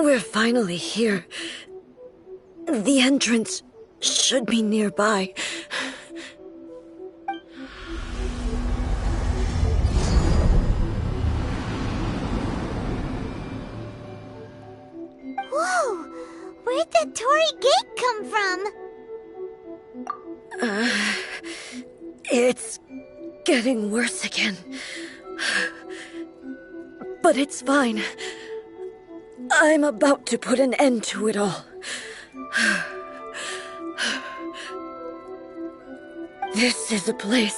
We're finally here. The entrance should be nearby. Whoa! Where'd that Torii gate come from? It's getting worse again. But it's fine. I'm about to put an end to it all. This is a place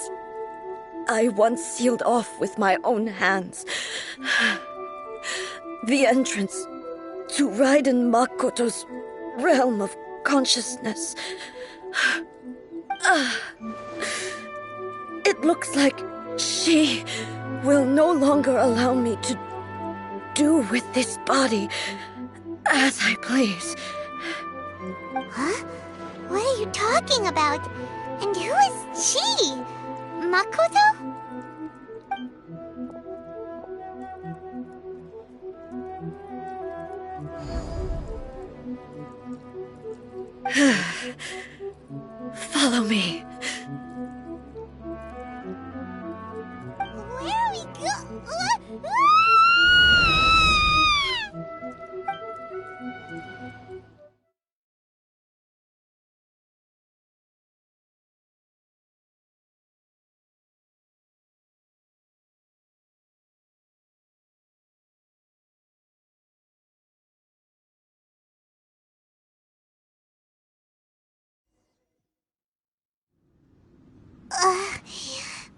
I once sealed off with my own hands. The entrance to Raiden Makoto's realm of consciousness. It looks like she will no longer allow me to do with this body as I please. Huh? What are you talking about? And who is she? Makoto? Follow me. Where are we going?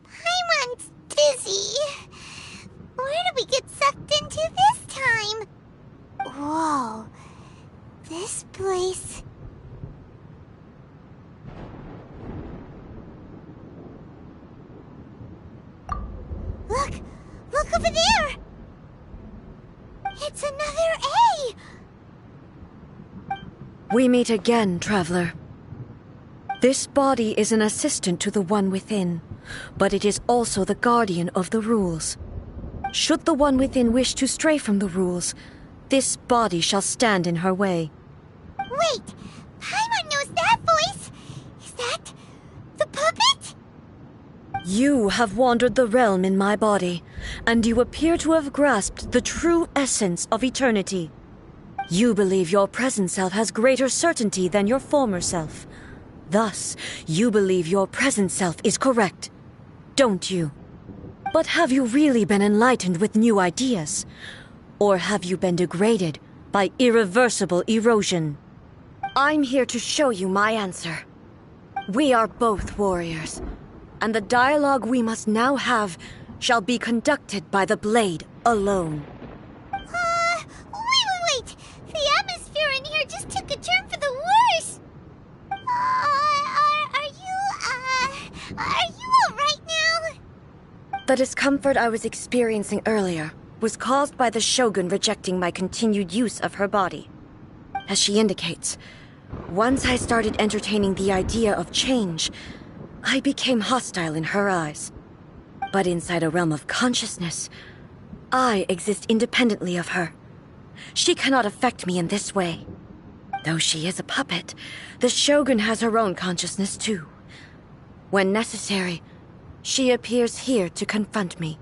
Paimon's dizzy. Where did we get sucked into this time? Whoa. This place... Look! Look over there! It's another A! We meet again, traveler. This body is an assistant to the one within, but it is also the guardian of the rules. Should the one within wish to stray from the rules, this body shall stand in her way. Wait! Paimon knows that voice! Is that... the puppet? You have wandered the realm in my body, and you appear to have grasped the true essence of eternity. You believe your present self has greater certainty than your former self. Thus, you believe your present self is correct, don't you? But have you really been enlightened with new ideas? Or have you been degraded by irreversible erosion? I'm here to show you my answer. We are both warriors, and the dialogue we must now have shall be conducted by the blade alone. Wait! The atmosphere in here just took a turn for the worse! Are you alright now? The discomfort I was experiencing earlier was caused by the Shogun rejecting my continued use of her body. As she indicates, once I started entertaining the idea of change, I became hostile in her eyes. But inside a realm of consciousness, I exist independently of her. She cannot affect me in this way. Though she is a puppet, the Shogun has her own consciousness too. When necessary, she appears here to confront me.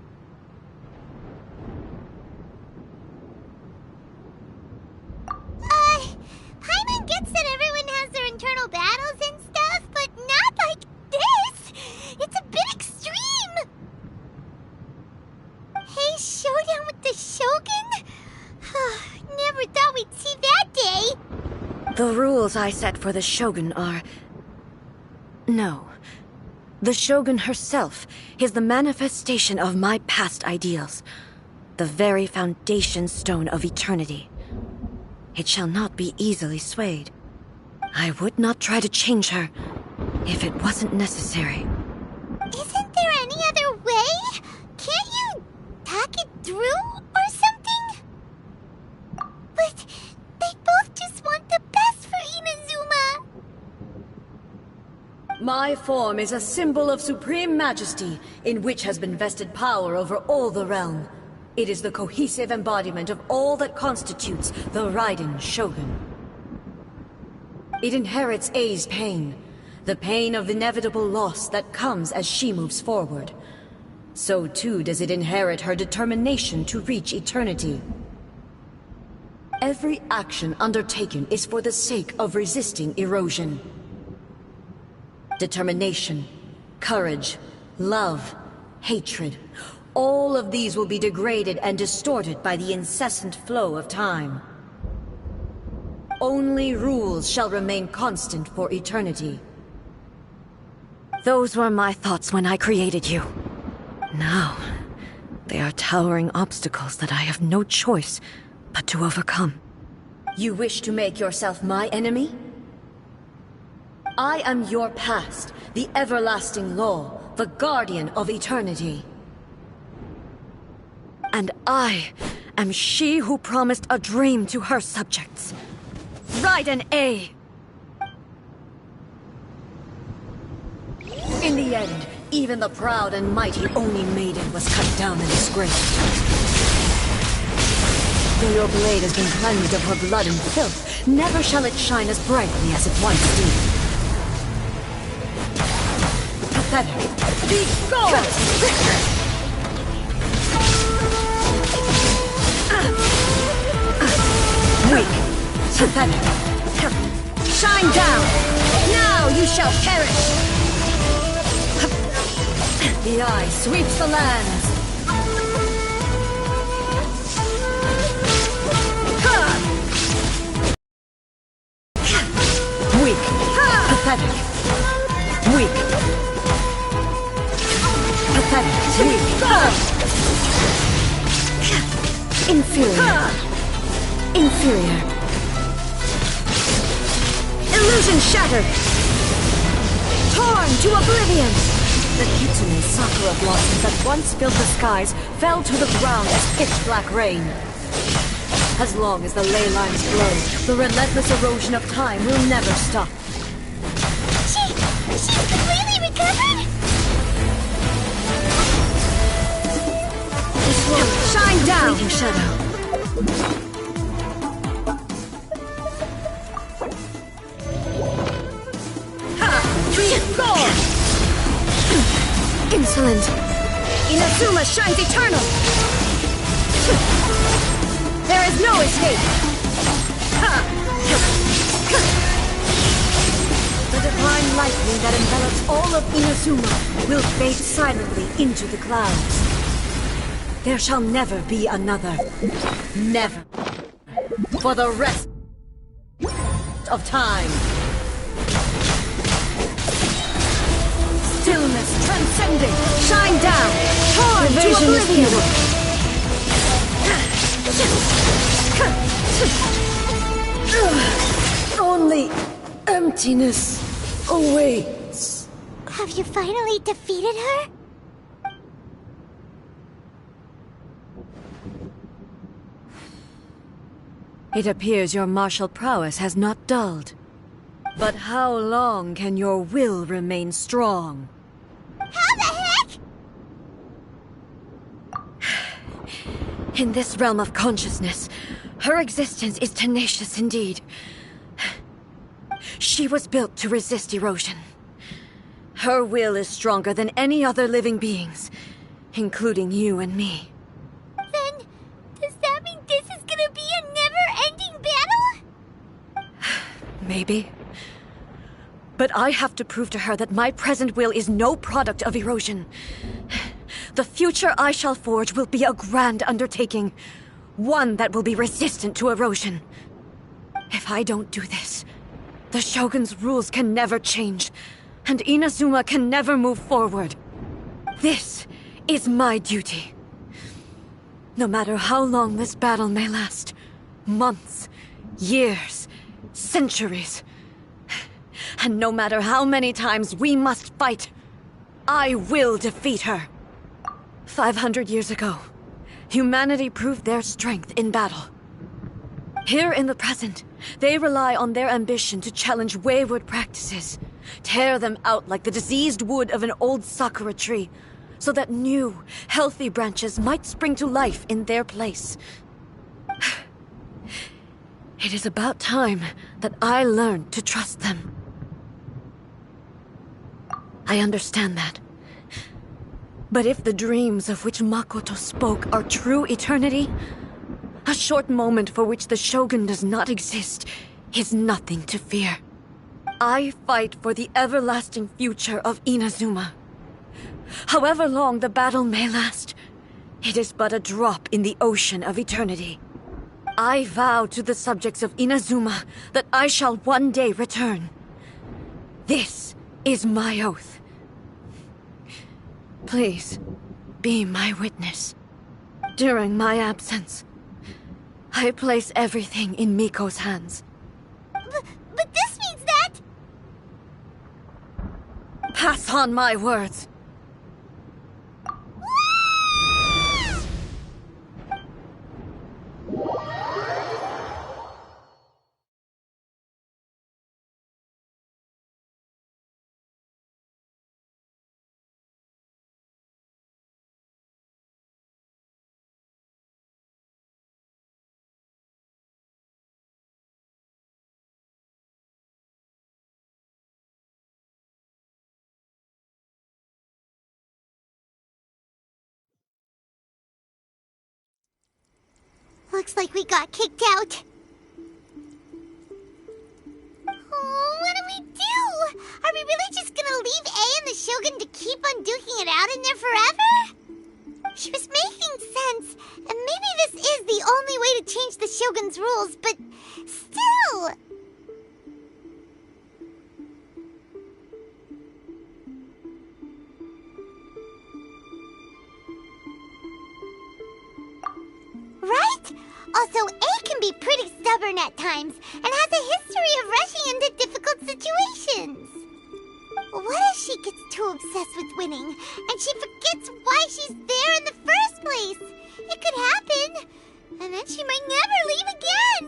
Paimon gets that everyone has their internal battles and stuff, but not like this! It's a bit extreme! Hey, showdown with the Shogun? Never thought we'd see that day! The rules I set for the Shogun are... No. The Shogun herself is the manifestation of my past ideals. The very foundation stone of eternity. It shall not be easily swayed. I would not try to change her if it wasn't necessary. Isn't there any other way? Can't you talk it through or something? But they both just want the best for Inazuma. My form is a symbol of supreme majesty in which has been vested power over all the realm. It is the cohesive embodiment of all that constitutes the Raiden Shogun. It inherits Ei's pain, the pain of inevitable loss that comes as she moves forward. So too does it inherit her determination to reach eternity. Every action undertaken is for the sake of resisting erosion. Determination, courage, love, hatred, all of these will be degraded and distorted by the incessant flow of time. Only rules shall remain constant for eternity. Those were my thoughts when I created you. Now, they are towering obstacles that I have no choice but to overcome. You wish to make yourself my enemy? I am your past, the everlasting law, the guardian of eternity. And I am she who promised a dream to her subjects. Raiden A. In the end, even the proud and mighty Oni maiden was cut down and disgraced. Though your blade has been cleansed of her blood and filth, never shall it shine as brightly as it once did. Pathetic. Be gone! Weak. Pathetic. Shine down! Now you shall perish! The eye sweeps the lands! Weak. Pathetic. Weak. Pathetic. Weak. Inferior. Inferior. Illusion shattered! Torn to oblivion! The Kitsune sakura blossoms that once filled the skies fell to the ground as pitch-black rain. As long as the ley lines flow, the relentless erosion of time will never stop. She's completely recovered? Shine down, Shadow! Insolent! Inazuma shines eternal! There is no escape! The divine lightning that envelops all of Inazuma will fade silently into the clouds. There shall never be another. Never. For the rest of time. Stillness transcending! Shine down! Torn to oblivion! Only emptiness awaits. Have you finally defeated her? It appears your martial prowess has not dulled. But how long can your will remain strong? How the heck? In this realm of consciousness, her existence is tenacious indeed. She was built to resist erosion. Her will is stronger than any other living being's, including you and me. Then, does that mean this is gonna be a never-ending battle? Maybe. But I have to prove to her that my present will is no product of erosion. The future I shall forge will be a grand undertaking. One that will be resistant to erosion. If I don't do this, the Shogun's rules can never change, and Inazuma can never move forward. This is my duty. No matter how long this battle may last, months, years, centuries, and no matter how many times we must fight, I will defeat her. 500 years ago, humanity proved their strength in battle. Here in the present, they rely on their ambition to challenge wayward practices, tear them out like the diseased wood of an old sakura tree, so that new, healthy branches might spring to life in their place. It is about time that I learned to trust them. I understand that. But if the dreams of which Makoto spoke are true eternity, a short moment for which the Shogun does not exist is nothing to fear. I fight for the everlasting future of Inazuma. However long the battle may last, it is but a drop in the ocean of eternity. I vow to the subjects of Inazuma that I shall one day return. This is my oath. Please, be my witness. During my absence, I place everything in Miko's hands. But this means that... Pass on my words. Looks like we got kicked out. Oh, what do we do? Are we really just gonna leave A and the Shogun to keep on duking it out in there forever? She was making sense, and maybe this is the only way to change the Shogun's rules, but still... Right? Also, A can be pretty stubborn at times, and has a history of rushing into difficult situations. What if she gets too obsessed with winning, and she forgets why she's there in the first place? It could happen, and then she might never leave again.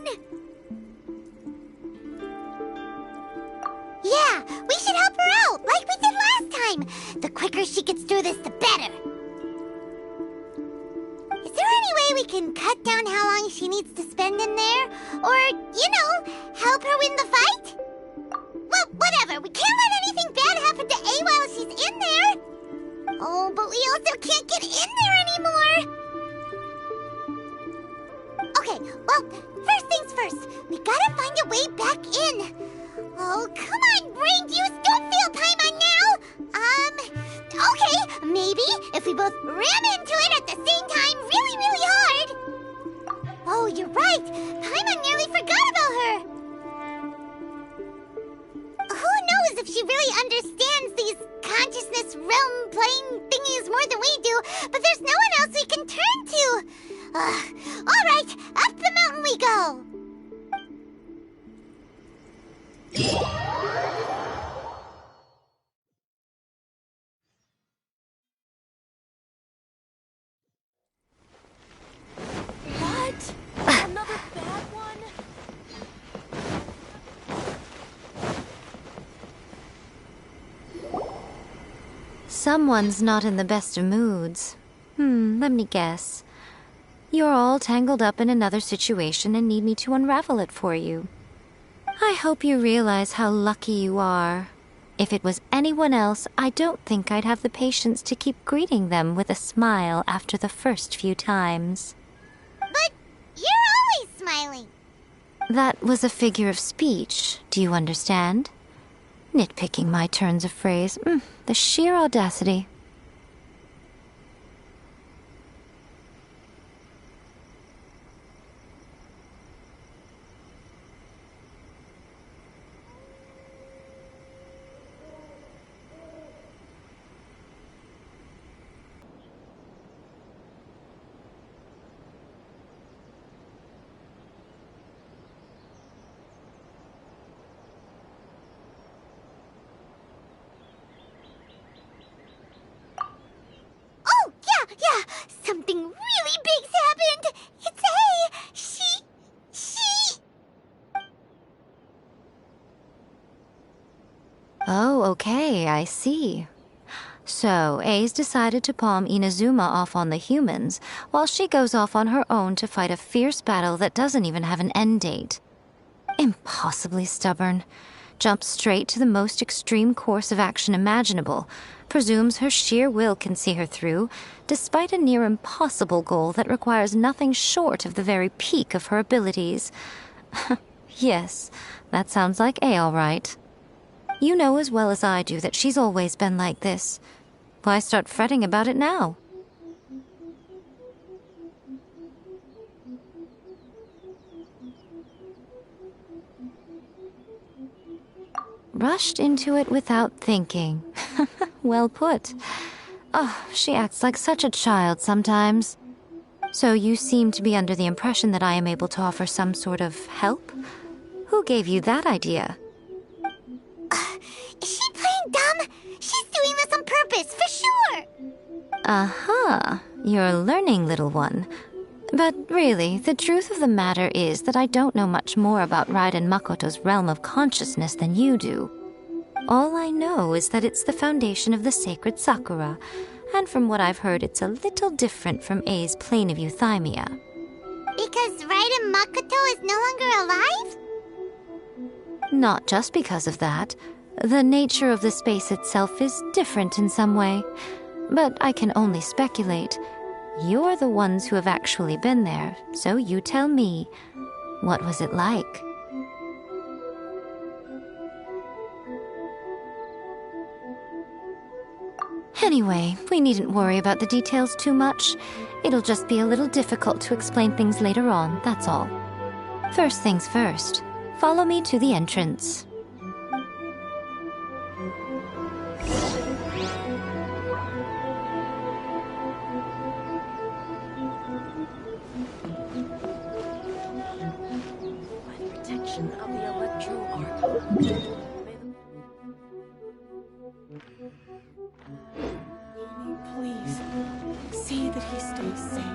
Yeah, we should help her out, like we did last time. The quicker she gets through this, the better. Is there any way we can cut down how long she needs to spend in there? Or, you know, help her win the fight? Well, whatever. We can't let anything bad happen to A while she's in there. Oh, but we also can't get in there anymore. Okay, well, first things first. We gotta find a way back in. Oh, come on, brain juice. Don't fail Paimon now. Okay, maybe if we both ram into it at the same time really, really hard. Oh, you're right. Paimon nearly forgot about her. Who knows if she really understands these consciousness realm plane thingies more than we do, but there's no one else we can turn to. All right, up the mountain we go. What? Another bad one? Someone's not in the best of moods. Let me guess. You're all tangled up in another situation and need me to unravel it for you. I hope you realize how lucky you are. If it was anyone else, I don't think I'd have the patience to keep greeting them with a smile after the first few times. But you're always smiling. That was a figure of speech, do you understand? Nitpicking my turns of phrase. The sheer audacity. Yeah, something really big's happened. It's A. She... Oh, okay, I see. So, A's decided to palm Inazuma off on the humans, while she goes off on her own to fight a fierce battle that doesn't even have an end date. Impossibly stubborn. Jumps straight to the most extreme course of action imaginable, presumes her sheer will can see her through, despite a near impossible goal that requires nothing short of the very peak of her abilities. Yes, that sounds like A all right. You know as well as I do that she's always been like this. Why start fretting about it now? Rushed into it without thinking. Well put. Oh, she acts like such a child sometimes. So you seem to be under the impression that I am able to offer some sort of help? Who gave you that idea? Is she playing dumb? She's doing this on purpose, for sure! Uh-huh. You're learning, little one. But really, the truth of the matter is that I don't know much more about Raiden Makoto's realm of consciousness than you do. All I know is that it's the foundation of the sacred Sakura, and from what I've heard, it's a little different from A's plane of euthymia. Because Raiden Makoto is no longer alive? Not just because of that. The nature of the space itself is different in some way. But I can only speculate. You're the ones who have actually been there, so you tell me. What was it like? Anyway, we needn't worry about the details too much. It'll just be a little difficult to explain things later on, that's all. First things first. Follow me to the entrance. Protection of the electro arc. Please, see that he stays safe.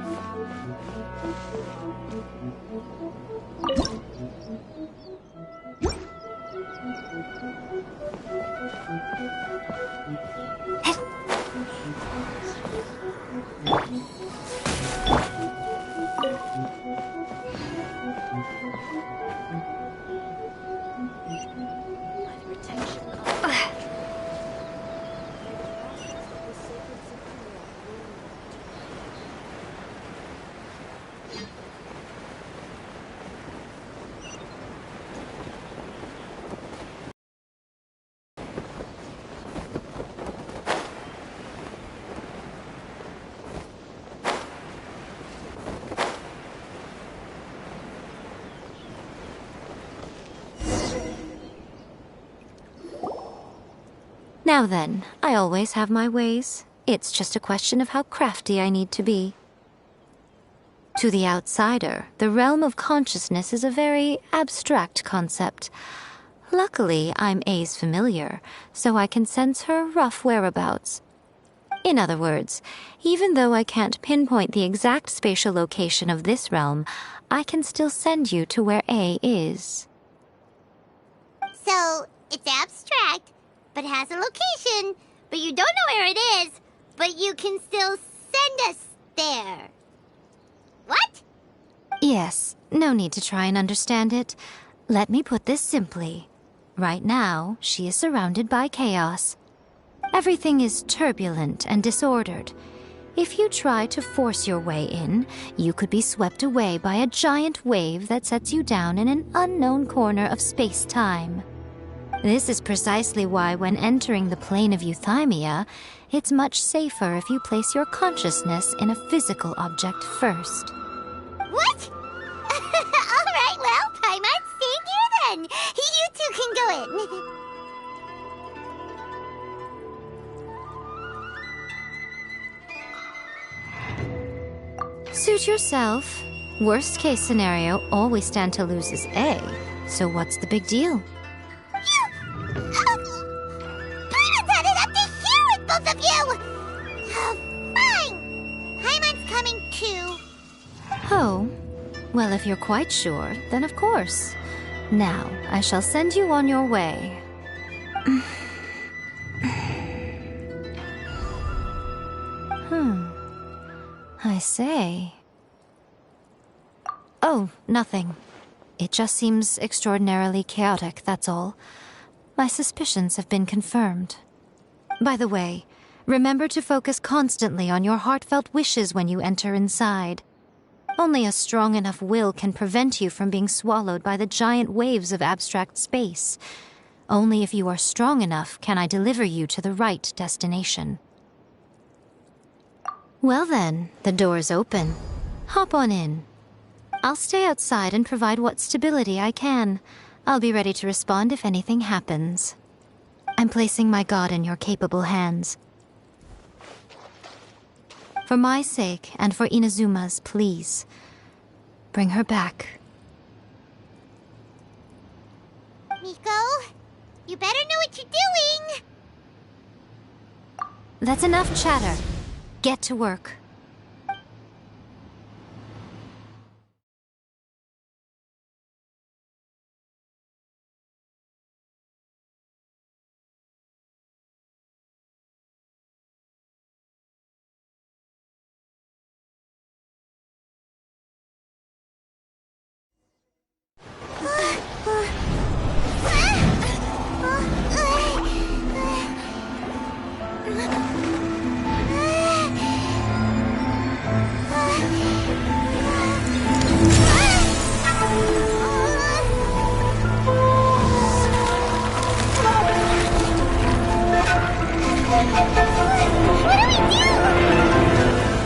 Now then, I always have my ways. It's just a question of how crafty I need to be. To the outsider, the realm of consciousness is a very abstract concept. Luckily, I'm A's familiar, so I can sense her rough whereabouts. In other words, even though I can't pinpoint the exact spatial location of this realm, I can still send you to where A is. So, it's abstract, but has a location, but you don't know where it is, but you can still send us there. What? Yes, no need to try and understand it. Let me put this simply. Right now, she is surrounded by chaos. Everything is turbulent and disordered. If you try to force your way in, you could be swept away by a giant wave that sets you down in an unknown corner of space-time. This is precisely why when entering the plane of euthymia, it's much safer if you place your consciousness in a physical object first. What? Alright, well, Paimon, stay here then. You two can go in. Suit yourself. Worst case scenario, all we stand to lose is A. So what's the big deal? Paimon's had it up to here with both of you! Fine! Paimon's coming too. Oh, well, if you're quite sure, then of course. Now, I shall send you on your way. I say. Oh, nothing. It just seems extraordinarily chaotic, that's all. My suspicions have been confirmed. By the way, remember to focus constantly on your heartfelt wishes when you enter inside. Only a strong enough will can prevent you from being swallowed by the giant waves of abstract space. Only if you are strong enough can I deliver you to the right destination. Well then, the door's open. Hop on in. I'll stay outside and provide what stability I can. I'll be ready to respond if anything happens. I'm placing my god in your capable hands. For my sake, and for Inazuma's, please. Bring her back. Miko, you better know what you're doing! That's enough chatter. Get to work.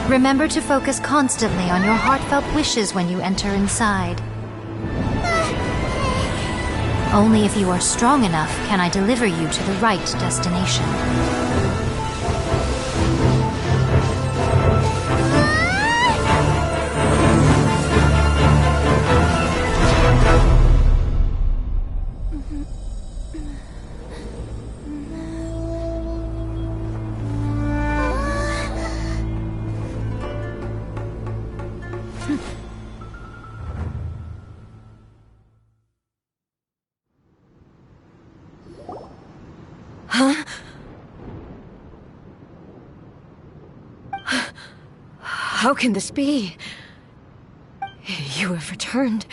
Remember to focus constantly on your heartfelt wishes when you enter inside. Only if you are strong enough can I deliver you to the right destination. Huh? How can this be? You have returned.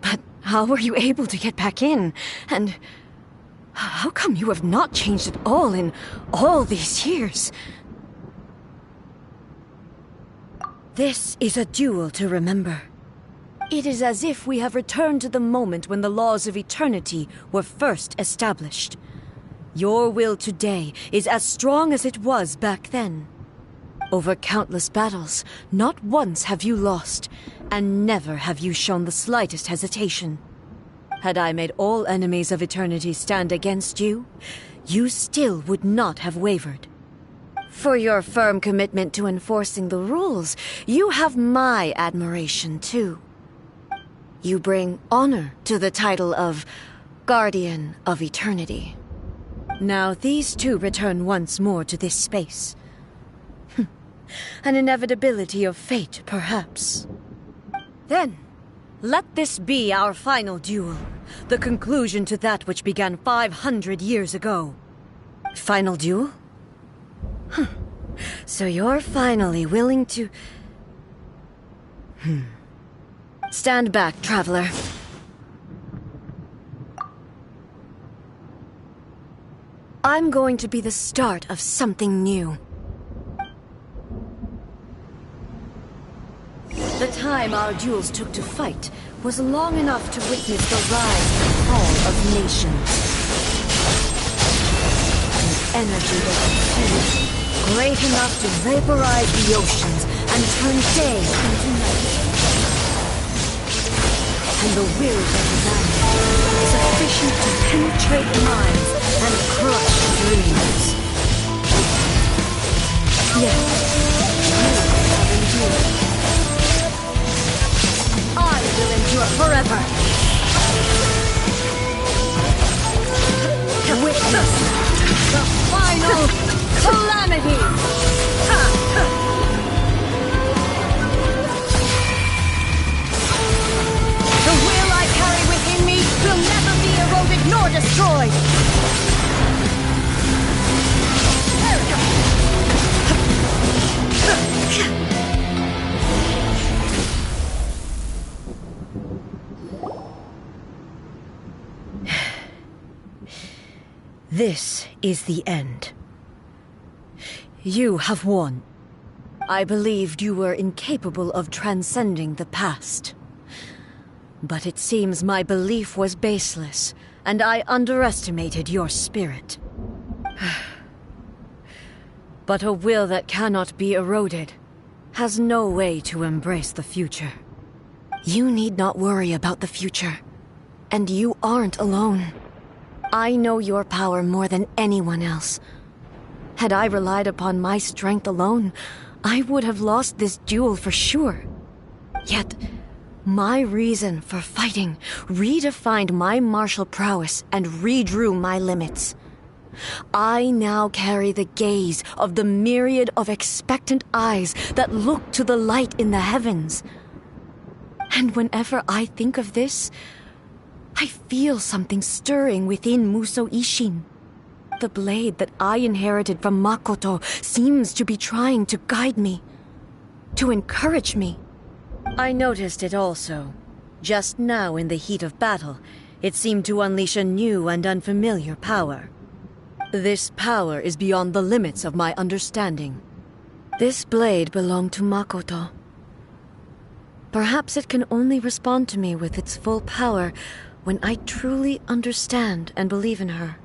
But how were you able to get back in? And how come you have not changed at all in all these years? This is a duel to remember. It is as if we have returned to the moment when the laws of eternity were first established. Your will today is as strong as it was back then. Over countless battles, not once have you lost, and never have you shown the slightest hesitation. Had I made all enemies of eternity stand against you, you still would not have wavered. For your firm commitment to enforcing the rules, you have my admiration too. You bring honor to the title of Guardian of Eternity. Now these two return once more to this space. An inevitability of fate, perhaps. Then, let this be our final duel, the conclusion to that which began 500 years ago. Final duel? So you're finally willing to... Stand back, traveler. I'm going to be the start of something new. The time our duels took to fight was long enough to witness the rise and fall of nations. An energy that consumed, great enough to vaporize the oceans and turn day into night. And the will of man, sufficient to penetrate minds and crush dreams. Yet, you have endured. I will endure forever. Witness the final calamity. The will I carry within me will never be eroded nor destroyed. This is the end. You have won. I believed you were incapable of transcending the past. But it seems my belief was baseless, and I underestimated your spirit. But a will that cannot be eroded has no way to embrace the future. You need not worry about the future, and you aren't alone. I know your power more than anyone else. Had I relied upon my strength alone, I would have lost this duel for sure. Yet, my reason for fighting redefined my martial prowess and redrew my limits. I now carry the gaze of the myriad of expectant eyes that look to the light in the heavens. And whenever I think of this, I feel something stirring within Musou Ishin. The blade that I inherited from Makoto seems to be trying to guide me, to encourage me. I noticed it also. Just now in the heat of battle, it seemed to unleash a new and unfamiliar power. This power is beyond the limits of my understanding. This blade belonged to Makoto. Perhaps it can only respond to me with its full power when I truly understand and believe in her.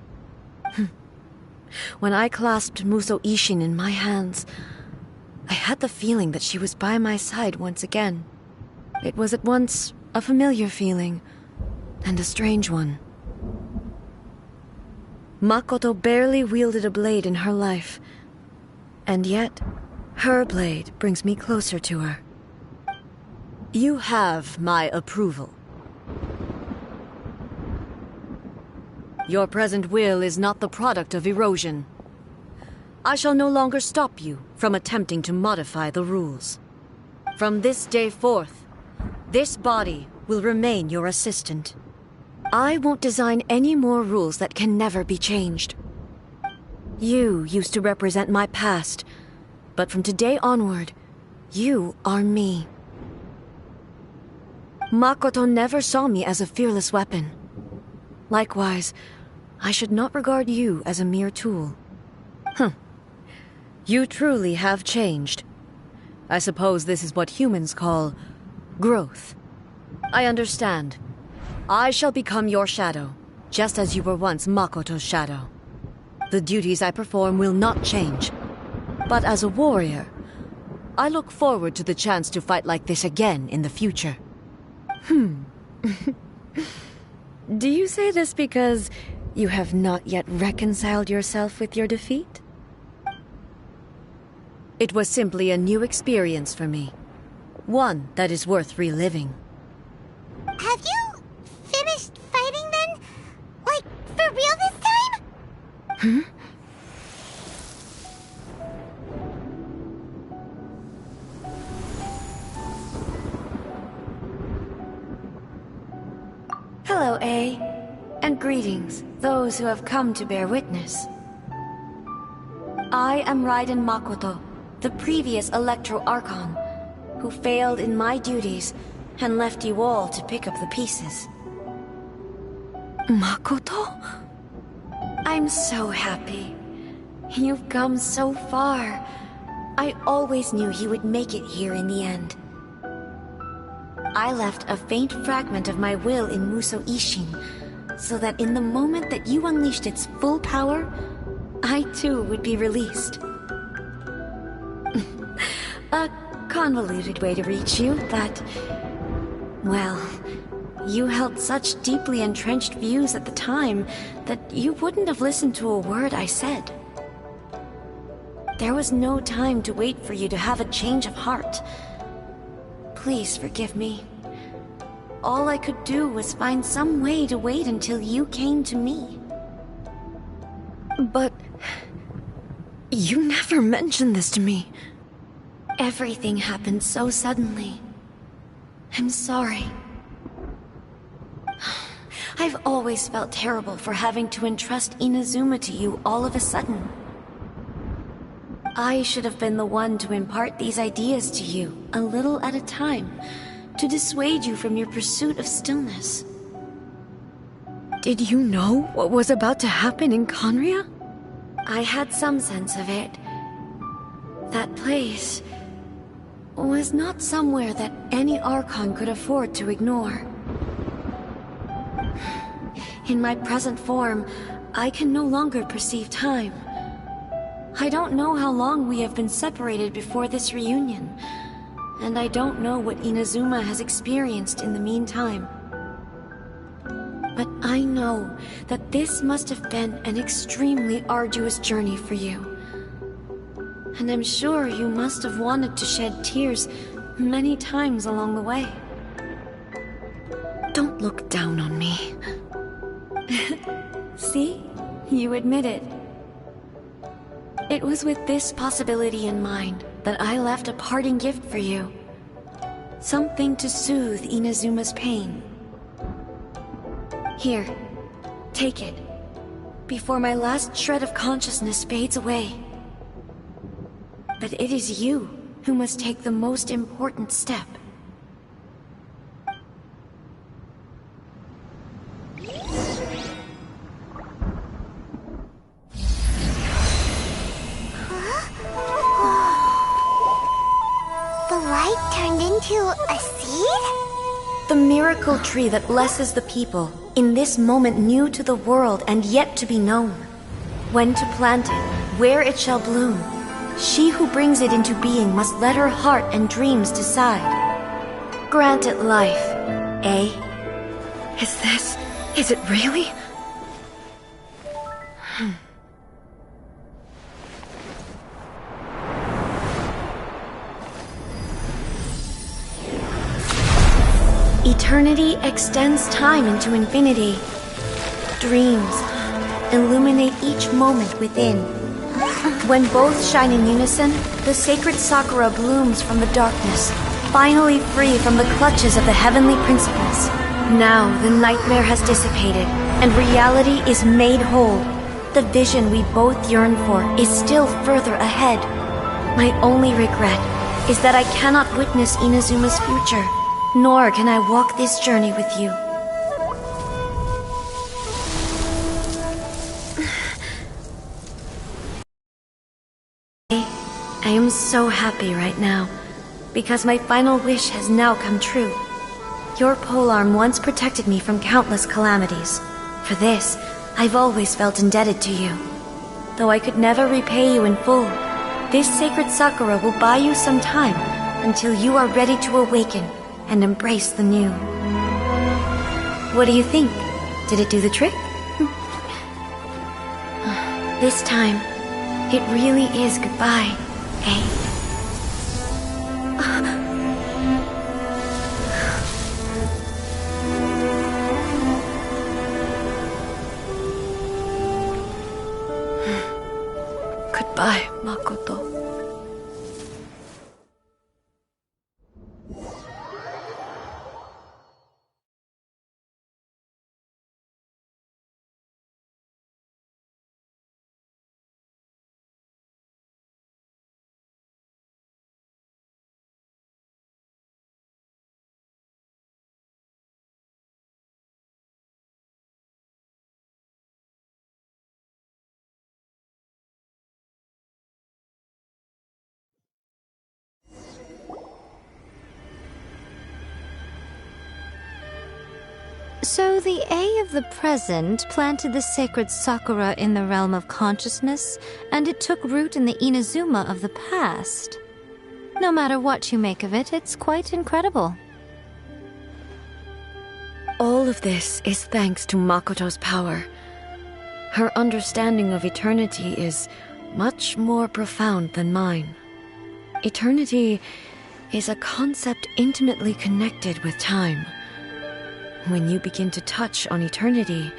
When I clasped Musou Ishin in my hands, I had the feeling that she was by my side once again. It was at once a familiar feeling and a strange one. Makoto barely wielded a blade in her life, and yet her blade brings me closer to her. You have my approval. Your present will is not the product of erosion. I shall no longer stop you from attempting to modify the rules. From this day forth, this body will remain your assistant. I won't design any more rules that can never be changed. You used to represent my past, but from today onward, you are me. Makoto never saw me as a fearless weapon. Likewise, I should not regard you as a mere tool. You truly have changed. I suppose this is what humans call growth. I understand. I shall become your shadow, just as you were once Makoto's shadow. The duties I perform will not change. But as a warrior, I look forward to the chance to fight like this again in the future. Do you say this because you have not yet reconciled yourself with your defeat? It was simply a new experience for me. One that is worth reliving. Have you finished fighting then? Like, for real this time? Hello, A. And greetings, those who have come to bear witness. I am Raiden Makoto, the previous Electro Archon, who failed in my duties and left you all to pick up the pieces. Makoto? I'm so happy. You've come so far. I always knew you would make it here in the end. I left a faint fragment of my will in Musou Ishin, so that in the moment that you unleashed its full power, I too would be released. A convoluted way to reach you, but... well, you held such deeply entrenched views at the time that you wouldn't have listened to a word I said. There was no time to wait for you to have a change of heart. Please forgive me. All I could do was find some way to wait until you came to me. But... you never mentioned this to me. Everything happened so suddenly. I'm sorry. I've always felt terrible for having to entrust Inazuma to you all of a sudden. I should have been the one to impart these ideas to you, a little at a time, to dissuade you from your pursuit of stillness. Did you know what was about to happen in Conria? I had some sense of it. That place was not somewhere that any Archon could afford to ignore. In my present form, I can no longer perceive time. I don't know how long we have been separated before this reunion, and I don't know what Inazuma has experienced in the meantime. But I know that this must have been an extremely arduous journey for you. And I'm sure you must have wanted to shed tears many times along the way. Don't look down on me. See? You admit it. It was with this possibility in mind that I left a parting gift for you. Something to soothe Inazuma's pain. Here, take it, before my last shred of consciousness fades away. But it is you who must take the most important step. The light turned into a seed? The miracle tree that blesses the people, in this moment new to the world and yet to be known. When to plant it, where it shall bloom, she who brings it into being must let her heart and dreams decide. Grant it life, eh? Is it really? Eternity extends time into infinity. Dreams illuminate each moment within. When both shine in unison, the sacred Sakura blooms from the darkness, finally free from the clutches of the heavenly principles. Now the nightmare has dissipated, and reality is made whole. The vision we both yearn for is still further ahead. My only regret is that I cannot witness Inazuma's future, nor can I walk this journey with you. I am so happy right now, because my final wish has now come true. Your polearm once protected me from countless calamities. For this, I've always felt indebted to you. Though I could never repay you in full, this sacred Sakura will buy you some time until you are ready to awaken and embrace the new. What do you think? Did it do the trick? This time, it really is goodbye, eh? Goodbye, Makoto. So the A of the present planted the sacred Sakura in the realm of consciousness, and it took root in the Inazuma of the past. No matter what you make of it, it's quite incredible. All of this is thanks to Makoto's power. Her understanding of eternity is much more profound than mine. Eternity is a concept intimately connected with time. When you begin to touch on eternity,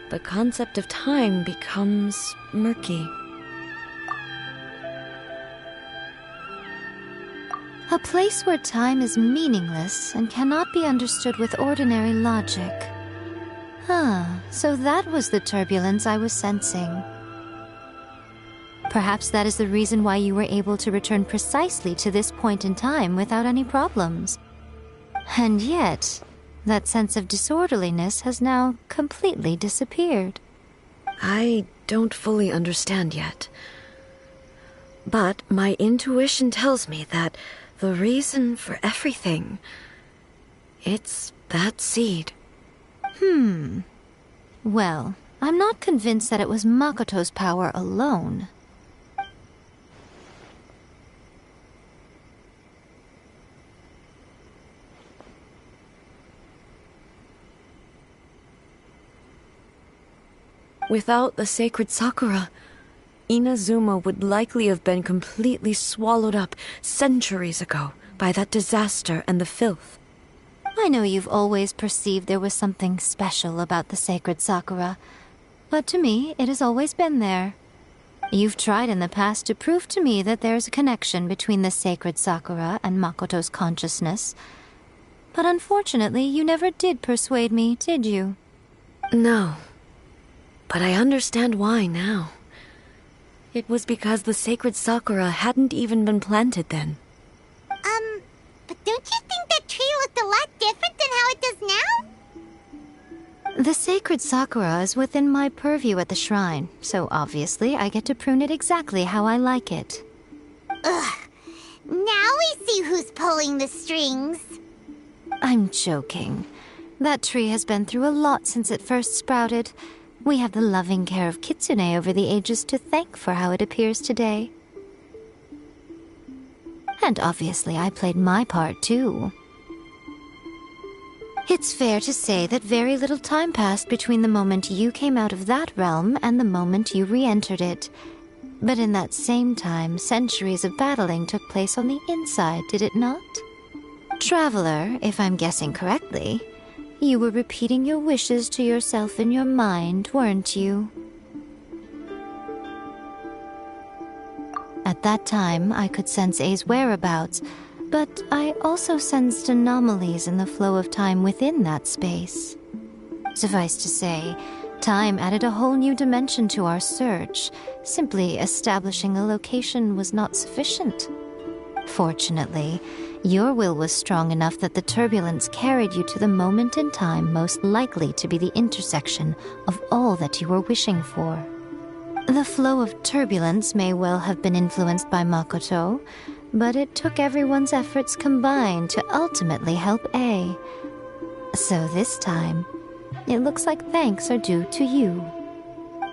the concept of time becomes murky. A place where time is meaningless and cannot be understood with ordinary logic. So that was the turbulence I was sensing. Perhaps that is the reason why you were able to return precisely to this point in time without any problems. And yet, That sense of disorderliness has now completely disappeared. I don't fully understand yet. But my intuition tells me that the reason for everything, it's that seed. Well, I'm not convinced that it was Makoto's power alone. Without the sacred Sakura, Inazuma would likely have been completely swallowed up centuries ago by that disaster and the filth. I know you've always perceived there was something special about the sacred Sakura, but to me, it has always been there. You've tried in the past to prove to me that there's a connection between the sacred Sakura and Makoto's consciousness, but unfortunately, you never did persuade me, did you? No. But I understand why now. It was because the sacred Sakura hadn't even been planted then. But don't you think that tree looked a lot different than how it does now? The sacred Sakura is within my purview at the shrine, so obviously I get to prune it exactly how I like it. Ugh. Now we see who's pulling the strings. I'm joking. That tree has been through a lot since it first sprouted. We have the loving care of Kitsune over the ages to thank for how it appears today. And obviously I played my part too. It's fair to say that very little time passed between the moment you came out of that realm and the moment you re-entered it. But in that same time, centuries of battling took place on the inside, did it not? Traveler, if I'm guessing correctly, you were repeating your wishes to yourself in your mind, weren't you? At that time, I could sense A's whereabouts, but I also sensed anomalies in the flow of time within that space. Suffice to say, time added a whole new dimension to our search. Simply establishing a location was not sufficient. Fortunately, your will was strong enough that the turbulence carried you to the moment in time most likely to be the intersection of all that you were wishing for. The flow of turbulence may well have been influenced by Makoto, but it took everyone's efforts combined to ultimately help A. So this time, it looks like thanks are due to you.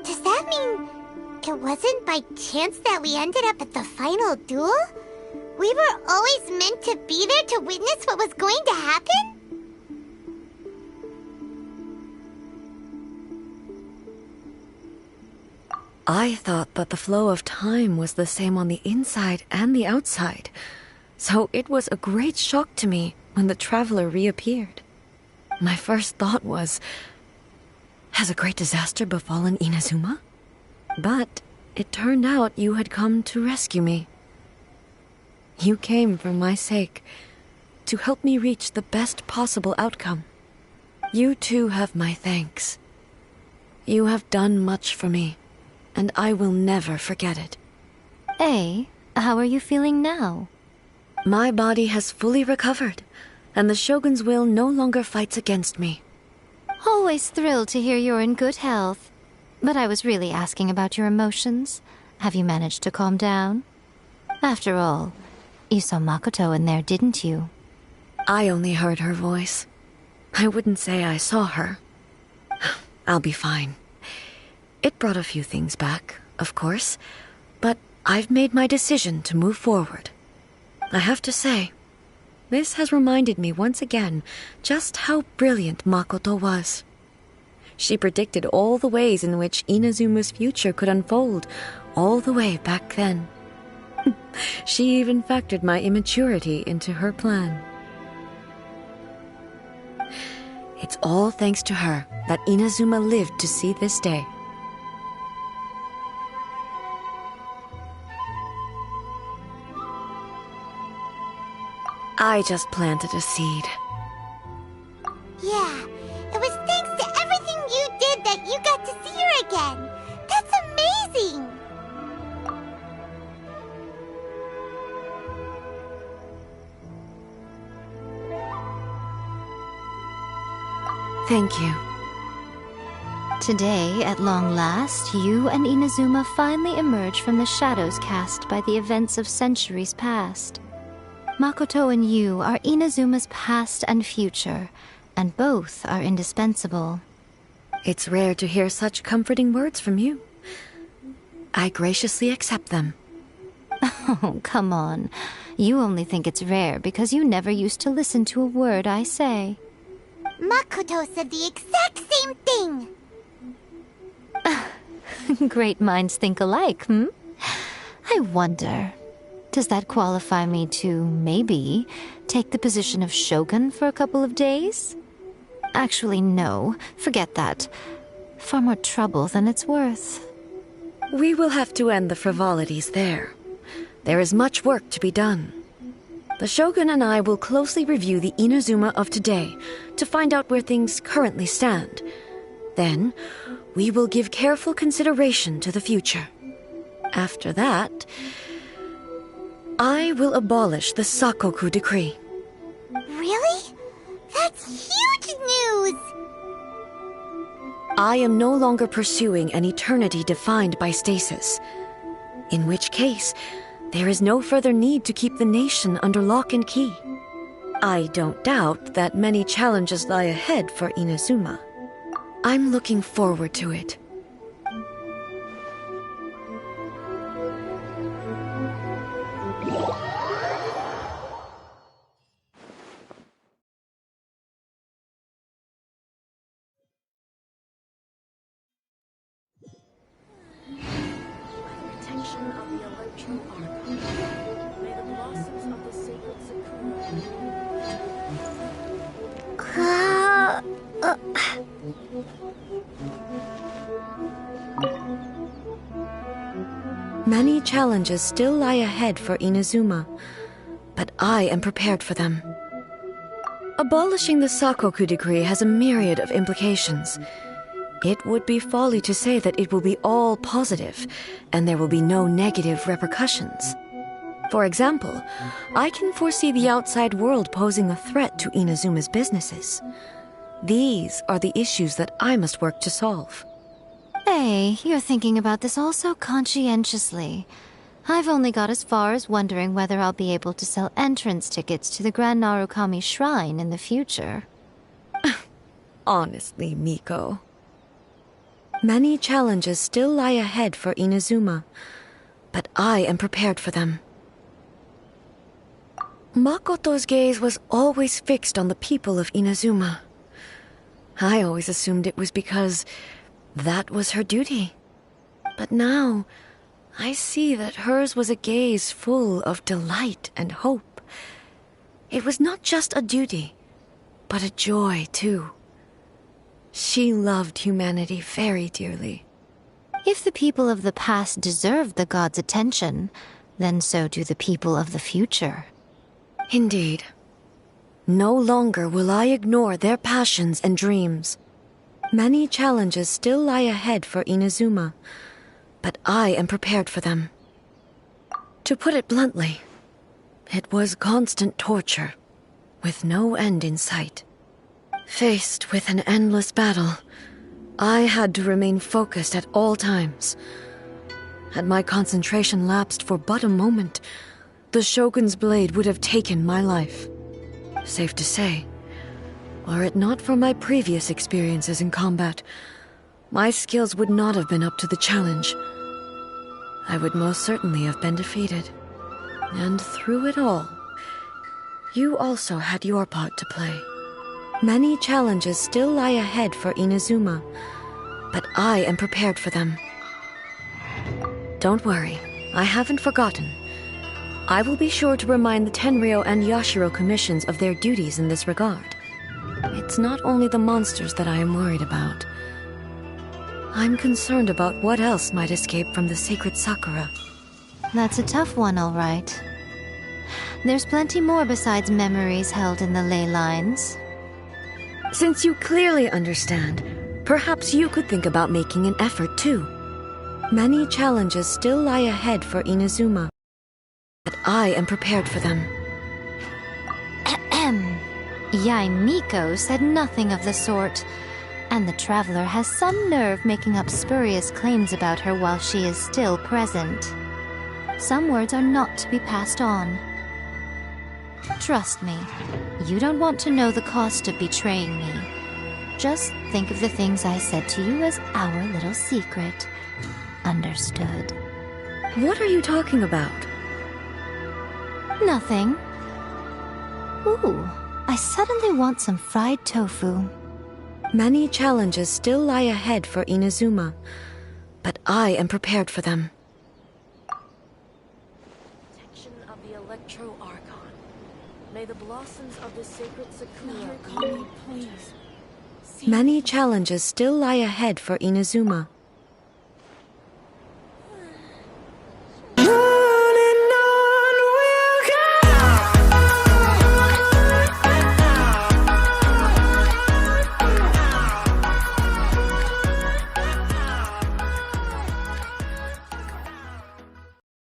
Does that mean it wasn't by chance that we ended up at the final duel? We were always meant to be there to witness what was going to happen? I thought that the flow of time was the same on the inside and the outside, so it was a great shock to me when the traveler reappeared. My first thought was, has a great disaster befallen Inazuma? But it turned out you had come to rescue me. You came for my sake, to help me reach the best possible outcome. You too have my thanks. You have done much for me, and I will never forget it. A, how are you feeling now? My body has fully recovered, and the Shogun's will no longer fights against me. Always thrilled to hear you're in good health. But I was really asking about your emotions. Have you managed to calm down? After all, you saw Makoto in there, didn't you? I only heard her voice. I wouldn't say I saw her. I'll be fine. It brought a few things back, of course, but I've made my decision to move forward. I have to say, this has reminded me once again just how brilliant Makoto was. She predicted all the ways in which Inazuma's future could unfold, all the way back then. She even factored my immaturity into her plan. It's all thanks to her that Inazuma lived to see this day. I just planted a seed. Yeah, it was thanks to everything you did that you got to see her again. That's amazing! Thank you. Today, at long last, you and Inazuma finally emerge from the shadows cast by the events of centuries past. Makoto and you are Inazuma's past and future, and both are indispensable. It's rare to hear such comforting words from you. I graciously accept them. Oh, come on. You only think it's rare because you never used to listen to a word I say. Makoto said the exact same thing! Great minds think alike, hmm? I wonder, does that qualify me to, maybe, take the position of Shogun for a couple of days? Actually, no. Forget that. Far more trouble than it's worth. We will have to end the frivolities there. There is much work to be done. The Shogun and I will closely review the Inazuma of today to find out where things currently stand. Then, we will give careful consideration to the future. After that, I will abolish the Sakoku decree. Really? That's huge news! I am no longer pursuing an eternity defined by stasis. In which case, there is no further need to keep the nation under lock and key. I don't doubt that many challenges lie ahead for Inazuma. I'm looking forward to it. Many challenges still lie ahead for Inazuma, but I am prepared for them. Abolishing the Sakoku decree has a myriad of implications. It would be folly to say that it will be all positive, and there will be no negative repercussions. For example, I can foresee the outside world posing a threat to Inazuma's businesses. These are the issues that I must work to solve. Hey, you're thinking about this all so conscientiously. I've only got as far as wondering whether I'll be able to sell entrance tickets to the Grand Narukami Shrine in the future. Honestly, Miko. Many challenges still lie ahead for Inazuma, but I am prepared for them. Makoto's gaze was always fixed on the people of Inazuma. I always assumed it was because that was her duty. But now, I see that hers was a gaze full of delight and hope. It was not just a duty, but a joy, too. She loved humanity very dearly. If the people of the past deserve the god's attention, then so do the people of the future. Indeed. No longer will I ignore their passions and dreams. Many challenges still lie ahead for Inazuma, but I am prepared for them. To put it bluntly, it was constant torture, with no end in sight. Faced with an endless battle, I had to remain focused at all times. Had my concentration lapsed for but a moment, the Shogun's blade would have taken my life. Safe to say, were it not for my previous experiences in combat, my skills would not have been up to the challenge. I would most certainly have been defeated. And through it all, you also had your part to play. Many challenges still lie ahead for Inazuma, but I am prepared for them. Don't worry, I haven't forgotten. I will be sure to remind the Tenryou and Yashiro commissions of their duties in this regard. It's not only the monsters that I am worried about. I'm concerned about what else might escape from the sacred Sakura. That's a tough one, all right. There's plenty more besides memories held in the ley lines. Since you clearly understand, perhaps you could think about making an effort too. Many challenges still lie ahead for Inazuma, but I am prepared for them. Yaimiko said nothing of the sort, and the traveler has some nerve making up spurious claims about her while she is still present. Some words are not to be passed on. Trust me, you don't want to know the cost of betraying me. Just think of the things I said to you as our little secret. Understood? What are you talking about? Nothing. Ooh, I suddenly want some fried tofu. Many challenges still lie ahead for Inazuma, but I am prepared for them. Protection of the Electro Archon. May the blossoms of the sacred Sakura Another comment, please. See Many challenges still lie ahead for Inazuma,